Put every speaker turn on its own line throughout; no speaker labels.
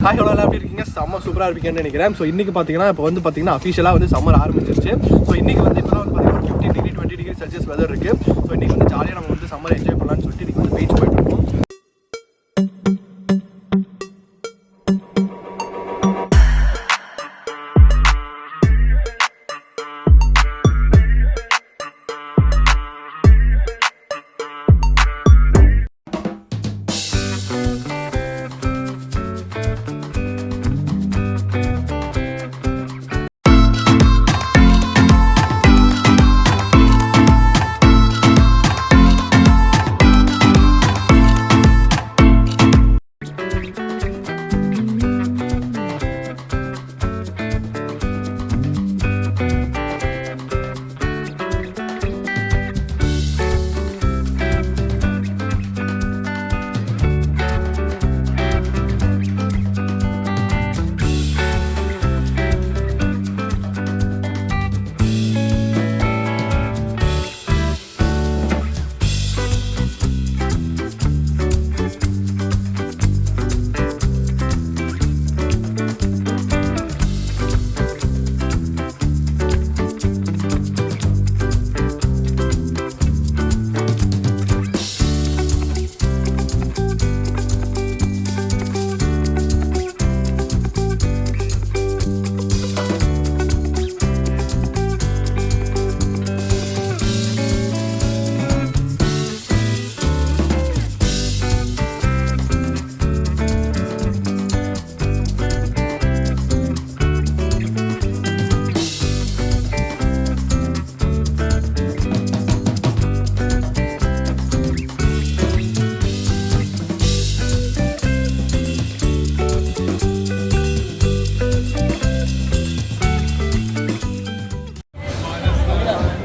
Hi hello எல்லாம் எப்படி இருக்கீங்க? செம்ம சூப்பராக இருப்பீங்கன்னு நினைக்கிறேன். ஸோ இன்றைக்கி பார்த்தீங்கன்னா இப்போ வந்து பார்த்தீங்கன்னா அஃபிஷியலாக வந்து சம்மர் ஆரம்பிச்சிருச்சு. ஸோ இன்றைக்கி வந்து இப்போ வந்து பார்த்தீங்கன்னா 15 டிகிரி 20 டிகிரி செல்சியஸ் வெதர் இருக்குது. ஸோ இன்றைக்கி வந்து ஜாலியாக நம்ம வந்து சம்மர் என்ஜாய் பண்ணலாம்னு சொல்லிட்டு இன்றைக்கி வந்து பீச் போயிட்டு இருக்கோம்.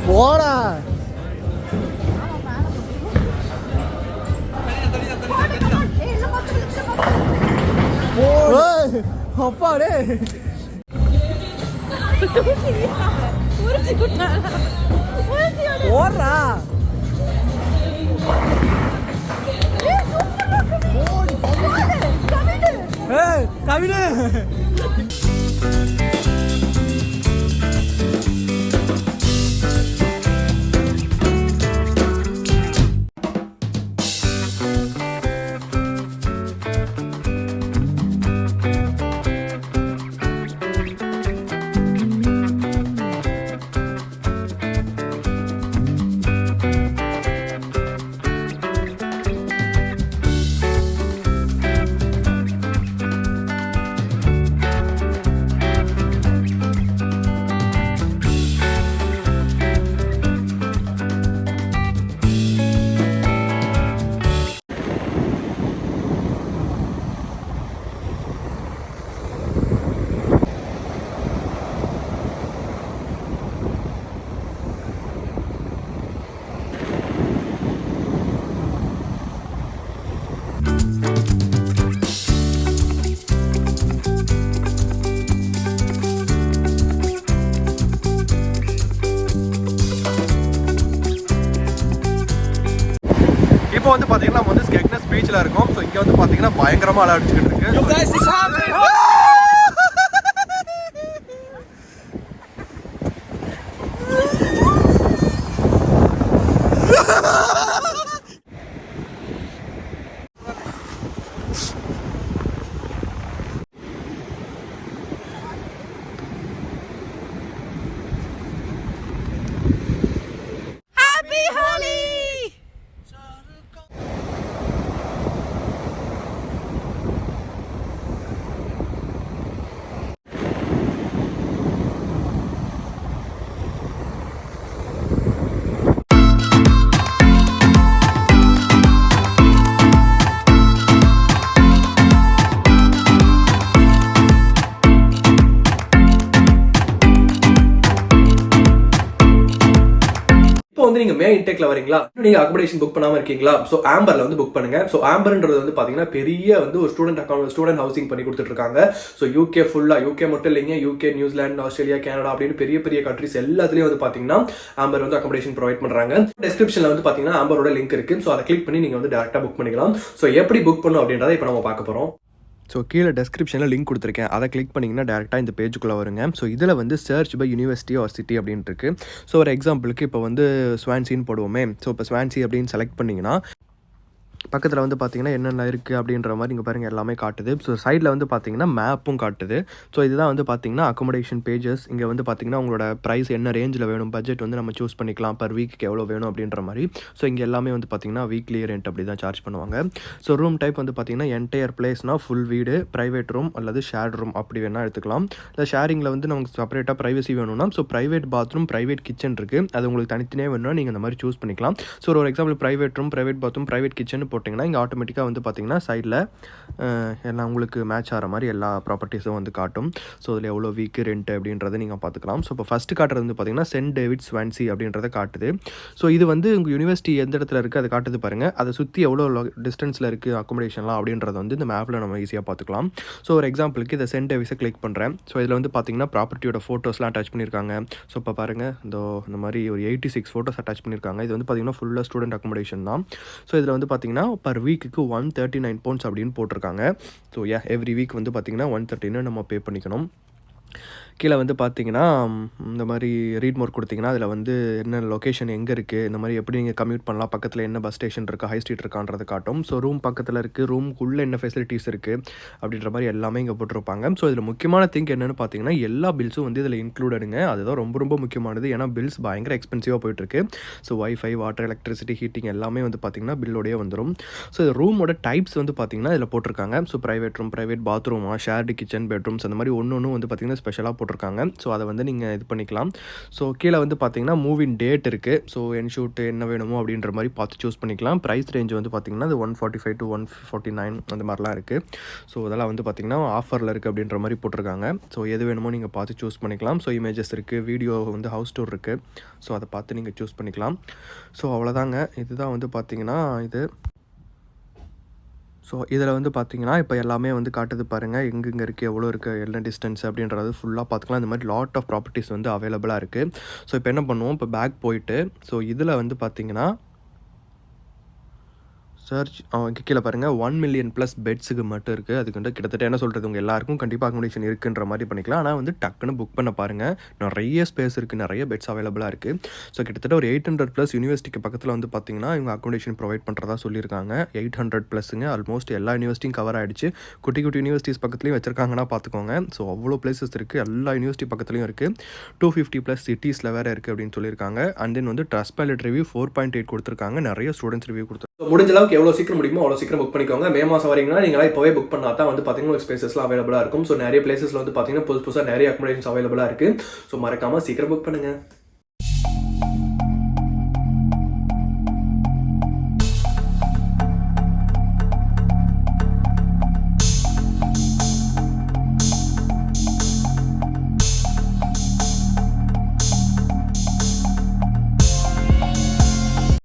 போடா அப்பாடே ஓடுறா கவிடு இப்போ வந்து பார்த்தீங்கன்னா நம்ம வந்து ஸ்கெக்னஸ் பீச்சில் இருக்கோம். ஸோ இங்கே வந்து பார்த்தீங்கன்னா பயங்கரமாக அலை அடிச்சுக்கிட்டு இருக்கு. வந்து நீங்க மே இன்டேக்ல வரீங்களா, நீங்க அகாமடேஷன் புக் பண்ணாம இருக்கீங்களா, சோ ஆம்பர்ல வந்து புக் பண்ணுங்க. சோ ஆம்பர்ன்றது வந்து பாத்தீங்கன்னா பெரிய வந்து ஒரு ஸ்டூடெண்ட் ஹவுசிங் பண்ணி கொடுத்துட்டு இருக்காங்க. சோ யூகே ஃபுல்லா, யூகே மட்டும் இல்லைங்க, யூகே, நியூசிலாந்து, ஆஸ்திரேலியா, கனடா அப்படின்னு பெரிய பெரிய கண்ட்ரிஸ் எல்லாத்துலயும் வந்து பாத்தீங்கன்னா ஆம்பர் வந்து அகாமடேஷன் ப்ரொவைட் பண்றாங்க. டிஸ்கிரிப்ஷன்ல வந்து பாத்தீங்கன்னா ஆம்பரோட லிங்க் இருக்கு. சோ அதை கிளிக் பண்ணி நீங்க வந்து டைரக்டா புக் பண்ணிக்கலாம். சோ எப்படி புக் பண்ணும் அப்படின்றத இப்ப நம்ம பார்க்க போறோம். ஸோ கீழே டெஸ்கிரிப்ஷனில் லிங்க் கொடுத்துருக்கேன், அதை கிளிக் பண்ணிங்கன்னா டேரெக்டாக இந்த பேஜுக்குள்ளே வருங்க. ஸோ இதில் வந்து search by university or city அப்படின்ட்டு இருக்குது. ஸோ ஒரு எக்ஸாம்பிளுக்கு இப்போ வந்து ஸ்வான்சின்னு போடுவோமே. ஸோ இப்போ ஸ்வான்சி அப்படின்னு செலக்ட் பண்ணிங்கன்னா பக்கத்தில் வந்து பார்த்தீங்கன்னா என்னென்ன இருக்குது அப்படின்ற மாதிரி இங்கே பாருங்கள் எல்லாமே காட்டுது. ஸோ சைடில் வந்து பார்த்தீங்கன்னா மேப்பும் காட்டுது. ஸோ இதுதான் வந்து பார்த்தீங்கன்னா அக்கமடேஷன் பேஜஸ். இங்கே வந்து பார்த்தீங்கன்னா உங்களோட ப்ரைஸ் என்ன ரேஞ்சில் வேணும், பட்ஜெட் வந்து நம்ம சூஸ் பண்ணிக்கலாம், பர் வீக்கு எவ்வளோ வேணும் அப்படின்ற மாதிரி. ஸோ இங்கே எல்லாமே வந்து பார்த்தீங்கன்னா வீக்லி ரெண்ட் அப்படி தான் சார்ஜ் பண்ணுவாங்க. ஸோ ரூம் டைப் வந்து பார்த்தீங்கன்னா என்டையர் பிளேஸ்னால் ஃபுல் வீடு, ப்ரைவேட் ரூம் அல்லது ஷேர்ட் ரூம் அப்படி வேணால் எடுத்துக்கலாம். இல்லை ஷேரிங்கில் வந்து நமக்கு செப்பரேட்டாக ப்ரைவசி வேணும்னா so private bathroom, private kitchen இருக்குது, அது உங்களுக்கு தனித்தனியாக வேணும்னா நீங்கள் இந்த மாதிரி சூஸ் பண்ணிக்கலாம். ஸோ ஒரு example private room, private bathroom, private kitchen போட்டிங்கன்னா இங்கே ஆட்டோமேட்டிக்காக வந்து பார்த்திங்கன்னா சைடில் எல்லாம் உங்களுக்கு மேட்ச் ஆகிற மாதிரி எல்லா ப்ராப்பர்ட்டிஸும் வந்து காட்டும். ஸோ அதில் எவ்வளோ வீக்கு ரெண்ட் அப்படின்றத நீங்கள் பார்த்துக்கலாம். ஸோ இப்போ ஃபஸ்ட்டு காட்டுறது வந்து பார்த்திங்கன்னா சென்ட் டேவிட் ஸ்வான்சி அப்படின்றத காட்டுது. ஸோ இது வந்து உங்கள் யூனிவர்சிட்டி எந்த இடத்துல இருக்குது அதை காட்டுது பாருங்கள். அதை சுற்றி எவ்வளோ டிஸ்டன்ஸில் இருக்குது அக்கமடேஷன்லாம் அப்படின்றத வந்து இந்த மேப்பில் நம்ம ஈஸியாக பார்த்துக்கலாம். ஸோ ஒரு எக்ஸாம்பிளுக்கு இதை சென்ட் டேவிஸை கிளிக் பண்ணுறேன். ஸோ இதில் வந்து பார்த்திங்கன்னா ப்ராப்பர்ட்டியோட ஃபோட்டோஸ்லாம் அட்டாச் பண்ணியிருக்காங்க. ஸோ இப்போ பாருங்கள் இந்த மாதிரி ஒரு 86 ஃபோட்டோஸ் அட்டாச் பண்ணியிருக்காங்க. இது வந்து பார்த்திங்கன்னா ஃபுல்லாக ஸ்டூடெண்ட் அக்கமடேஷன் தான். ஸோ இதில் வந்து பார்த்திங்கன்னா பர் வீக்குக்கு 139 pounds அப்படின்னு போட்டிருக்காங்க. ஸோ எவ்ரி வீக் வந்து பார்த்திங்கன்னா 113 நம்ம பே பண்ணிக்கணும். கீழே வந்து பார்த்தீங்கன்னா இந்த மாதிரி ரீட் மோர் கொடுத்தீங்கன்னா அதில் வந்து என்ன லொக்கேஷன் எங்கே இருக்குது, இந்த மாதிரி எப்படி நீங்கள் கம்யூட் பண்ணலாம், பக்கத்தில் என்ன பஸ் ஸ்டேஷன் இருக்கா, ஹை ஸ்ட்ரீட் இருக்கான்றது காட்டும். ஸோ ரூம் பக்கத்தில் இருக்குது, ரூமுக்குள்ளே என்ன ஃபெசிலிட்டிஸ் இருக்குது அப்படின்ற மாதிரி எல்லாமே இங்கே போட்டிருப்பாங்க. ஸோ இதில் முக்கியமான திங்க் என்னென்னு பார்த்தீங்கன்னா எல்லா பில்ஸும் வந்து இதில் இன்க்ளூடடுங்க. அதுதான் ரொம்ப ரொம்ப முக்கியமானது. ஏன்னா பில்ஸ் பயங்கர எக்ஸ்பென்சிவாக போயிட்டுருக்கு. So wifi, water, electricity, heating எல்லாமே வந்து பார்த்திங்கன்னா பில்லோடையே வந்துடும். ஸோ இது ரூமோட டைப்ஸ் வந்து பார்த்திங்கன்னா இதில் போட்டிருக்காங்க. ஸோ ப்ரைவேட் ரூம், ப்ரைவேட் பாத்ரூமா, ஷேர்டு கிச்சன், பெட்ரூம்ஸ் அந்த மாதிரி ஒன்று வந்து பார்த்திங்கன்னா ஸ்பெஷலாக போட்டிருக்காங்க. ஸோ அதை வந்து நீங்கள் இது பண்ணிக்கலாம். ஸோ கீழே வந்து பார்த்தீங்கன்னா மூவின் டேட் இருக்குது. ஸோ ஷூட் என்ன வேணுமோ அப்படின்ற மாதிரி பார்த்து சூஸ் பண்ணிக்கலாம். ப்ரைஸ் ரேஞ்ச் வந்து பார்த்திங்கன்னா அது 145 to 149 அந்த மாதிரிலாம் இருக்குது. ஸோ அதெல்லாம் வந்து பார்த்திங்கன்னா ஆஃபரில் இருக்குது அப்படின்ற மாதிரி போட்டிருக்காங்க. ஸோ எது வேணுமோ நீங்கள் பார்த்து சூஸ் பண்ணிக்கலாம். ஸோ இமேஜஸ் இருக்குது, வீடியோ வந்து ஹவுஸ் டூர் இருக்குது. ஸோ அதை பார்த்து நீங்கள் சூஸ் பண்ணிக்கலாம். ஸோ அவ்வளோதாங்க. இதுதான் வந்து பார்த்திங்கன்னா இது. ஸோ இதில் வந்து பார்த்திங்கன்னா இப்போ எல்லாமே வந்து காட்டுது பாருங்கள், எங்கெங்கே இருக்குது, எவ்வளோ இருக்குது, என்ன டிஸ்டன்ஸ் அப்படின்றது ஃபுல்லாக பார்த்துக்கலாம். இந்த மாதிரி லாட் ஆஃப் ப்ராப்பர்ட்டிஸ் வந்து அவைலபிளாக இருக்குது. ஸோ இப்போ என்ன பண்ணுவோம், இப்போ பேக் போயிட்டு ஸோ இதில் வந்து பார்த்திங்கன்னா சர்ச் கீழே பாருங்கள் 1 million+ பெட்ஸுக்கு மட்டும் இருக்குது. அதுக்கு வந்து கிட்டத்தட்ட என்ன சொல்கிறது, உங்கள் எல்லாருக்கும் கண்டிப்பாக அக்கமடேஷன் இருக்குன்ற மாதிரி பண்ணிக்கலாம். ஆனால் வந்து டக்குன்னு புக் பண்ண பாருங்கள், நிறைய ஸ்பேஸ் இருக்குது, நிறைய பெட்ஸ் அவைலபிளாக இருக்குது. ஸோ கிட்டத்தட்ட ஒரு 800+ யூனிவர்சிட்டிக்கு பக்கத்தில் வந்து பார்த்திங்கன்னா இவங்க அக்கமடேஷன் ப்ரொவைட் பண்ணுறதா சொல்லியிருக்காங்க. 800+ங்க ஆல்மோஸ்ட் எல்லா யூனிவர்சிட்டியும் கவர் ஆகிடுச்சு. குட்டி குட்டி யூனிவர்சிட்டிஸ் பக்கத்துலையும் வச்சிருக்காங்கன்னா பார்த்துக்கோங்க. ஸோ அவ்வளோ பிளேசஸ் இருக்குது, எல்லா யூனிவர்சிட்டி பக்கத்துலையும் இருக்குது. 250+ சிட்டிஸில் வேறு இருக்குது அப்படின்னு சொல்லியிருக்காங்க. அண்ட் தென் வந்து ட்ரஸ்ட் பைலட் ரிவ்யூ 4.8 கொடுத்துருக்காங்க. நிறைய ஸ்டூடெண்ட்ஸ் ரிவ்யூ கொடுத்துருக்காங்க. முடிஞ்ச அளவுக்கு எவ்வளோ சீக்கிரம் முடியுமோ அவ்வளோ சீக்கிரம் புக் பண்ணிக்கோங்க. மே மாதம் வரீங்கன்னா நீங்களா இப்போவே புக் பண்ணால் தான் வந்து பார்த்தீங்கன்னா ஒரு ஸ்பேசஸ்லாம் அவைலபிளாக இருக்கும். ஸோ நிறைய பிளேசஸில் வந்து பார்த்தீங்கன்னா புதுசாக நிறைய அக்கமடேஷன்ஸ் அவைலபிளாக இருக்குது. ஸோ மறக்காமல் சீக்கிரம் புக் பண்ணுங்கள்.